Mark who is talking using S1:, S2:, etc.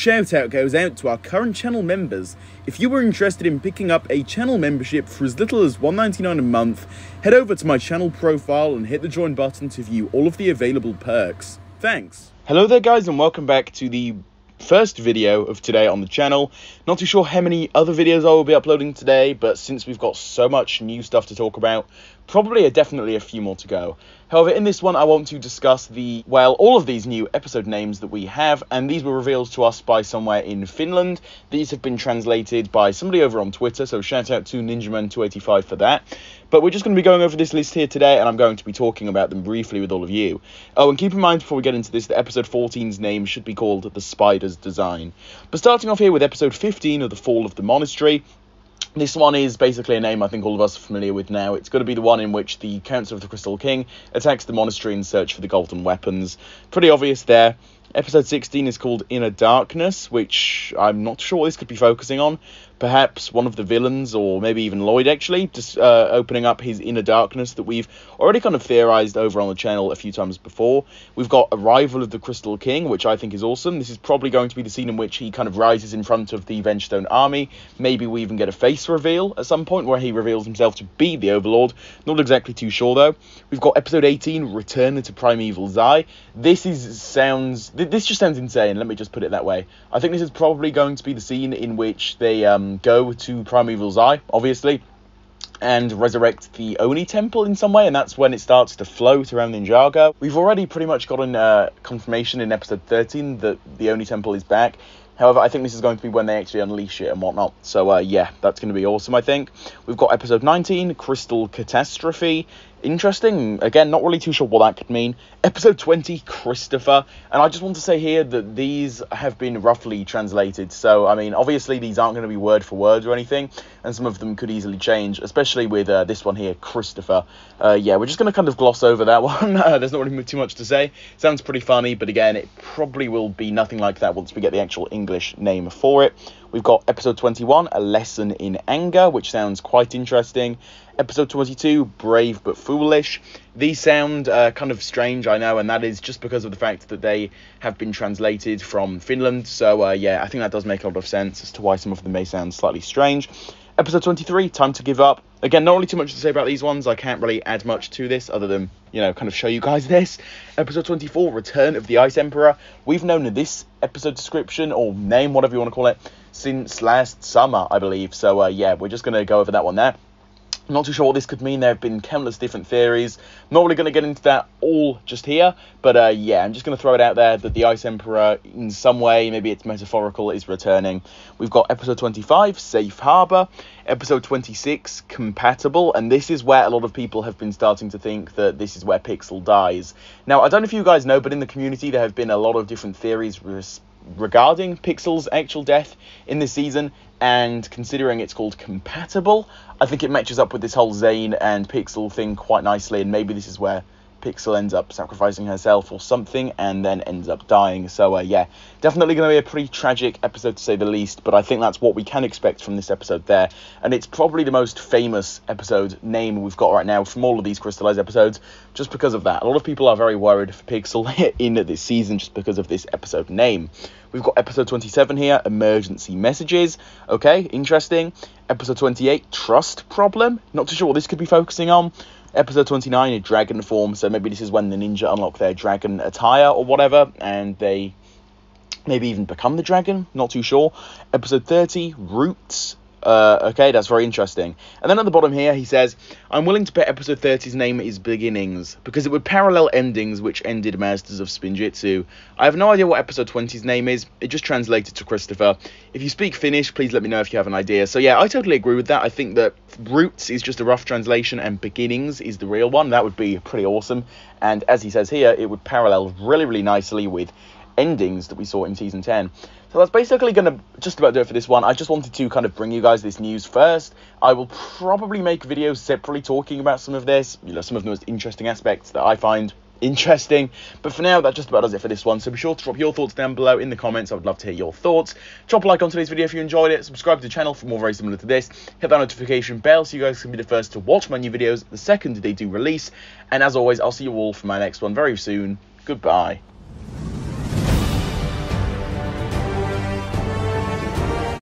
S1: shout out goes out to our current channel members. If you were interested in picking up a channel membership for as little as $1.99 a month, head over to my channel profile and hit the join button to view all of the available perks. Thanks.
S2: Hello there guys, and welcome back to the first video of today on the channel. Not too sure how many other videos I will be uploading today, but since we've got so much new stuff to talk about, definitely a few more to go. However, in this one I want to discuss all of these new episode names that we have, and these were revealed to us by somewhere in Finland. These have been translated by somebody over on Twitter, so shout out to Ninjaman285 for that. But we're just going to be going over this list here today, and I'm going to be talking about them briefly with all of you. Oh, and keep in mind before we get into this that episode 14's name should be called The Spider's Design. But starting off here with episode 15 of The Fall of the Monastery. This one is basically a name I think all of us are familiar with now. It's going to be the one in which the Council of the Crystal King attacks the monastery in search for the golden weapons. Pretty obvious there. Episode 16 is called Inner Darkness, which I'm not sure what this could be focusing on. Perhaps one of the villains, or maybe even Lloyd, actually, just opening up his inner darkness that we've already kind of theorized over on the channel a few times before. We've got Arrival of the Crystal King, which I think is awesome. This is probably going to be the scene in which he kind of rises in front of the Vengestone army. Maybe we even get a face reveal at some point where he reveals himself to be the Overlord. Not exactly too sure, though. We've got episode 18, Return to Primeval Zai. This just sounds insane, let me just put it that way. I think this is probably going to be the scene in which they go to Primeval Zai, obviously, and resurrect the Oni temple in some way, and that's when it starts to float around Ninjago. We've already pretty much gotten confirmation in episode 13 that the Oni temple is back. However, I think this is going to be when they actually unleash it and whatnot. So, yeah, that's going to be awesome, I think. We've got episode 19, Crystal Catastrophe. Interesting. Again, not really too sure what that could mean. Episode 20, Christopher. And I just want to say here that these have been roughly translated. So, I mean, obviously these aren't going to be word for word or anything. And some of them could easily change, especially with this one here, Christopher. Yeah, we're just going to kind of gloss over that one. There's not really too much to say. Sounds pretty funny, but again, it probably will be nothing like that once we get the actual English name for it. We've got episode 21, A Lesson in Anger, which sounds quite interesting. Episode 22, Brave but Foolish. These sound kind of strange, I know, and that is just because of the fact that they have been translated from Finland. So, yeah, I think that does make a lot of sense as to why some of them may sound slightly strange. Episode 23, Time to Give Up. Again, not really too much to say about these ones. I can't really add much to this other than, you know, kind of show you guys this. Episode 24, Return of the Ice Emperor. We've known this episode description, or name, whatever you want to call it, since last summer, I believe. So, yeah, we're just going to go over that one there. I'm not too sure what this could mean. There have been countless different theories. I'm not really going to get into that all just here. But, yeah, I'm just going to throw it out there that the Ice Emperor, in some way, maybe it's metaphorical, is returning. We've got episode 25, Safe Harbor. Episode 26, Compatible. And this is where a lot of people have been starting to think that this is where Pixel dies. Now, I don't know if you guys know, but in the community there have been a lot of different theories regarding Pixel's actual death in this season, and considering it's called Compatible, I think it matches up with this whole Zane and Pixel thing quite nicely, and maybe this is where Pixel ends up sacrificing herself or something and then ends up dying. So, yeah, definitely going to be a pretty tragic episode to say the least, but I think that's what we can expect from this episode there, and it's probably the most famous episode name we've got right now from all of these Crystalized episodes, just because of that. A lot of people are very worried for Pixel in this season just because of this episode name. We've got episode 27 here, Emergency Messages. Okay, interesting. Episode 28, Trust Problem. Not too sure what this could be focusing on. Episode 29, a dragon form, so maybe this is when the ninja unlock their dragon attire or whatever, and they maybe even become the dragon, not too sure. Episode 30, Roots. Okay, that's very interesting. And then at the bottom here, he says, I'm willing to bet episode 30's name is Beginnings, because it would parallel endings which ended Masters of Spinjitzu. I have no idea what episode 20's name is. It just translated to Christopher. If you speak Finnish, please let me know if you have an idea. So yeah, I totally agree with that. I think that Roots is just a rough translation and Beginnings is the real one. That would be pretty awesome. And as he says here, it would parallel really, really nicely with endings that we saw in season 10. So that's basically going to just about do it for this one. I just wanted to kind of bring you guys this news first. I will probably make videos separately talking about some of this, you know, some of the most interesting aspects that I find interesting. But for now, that just about does it for this one. So be sure to drop your thoughts down below in the comments. I would love to hear your thoughts. Drop a like on today's video if you enjoyed it. Subscribe to the channel for more very similar to this. Hit that notification bell so you guys can be the first to watch my new videos the second they do release. And as always, I'll see you all for my next one very soon. Goodbye.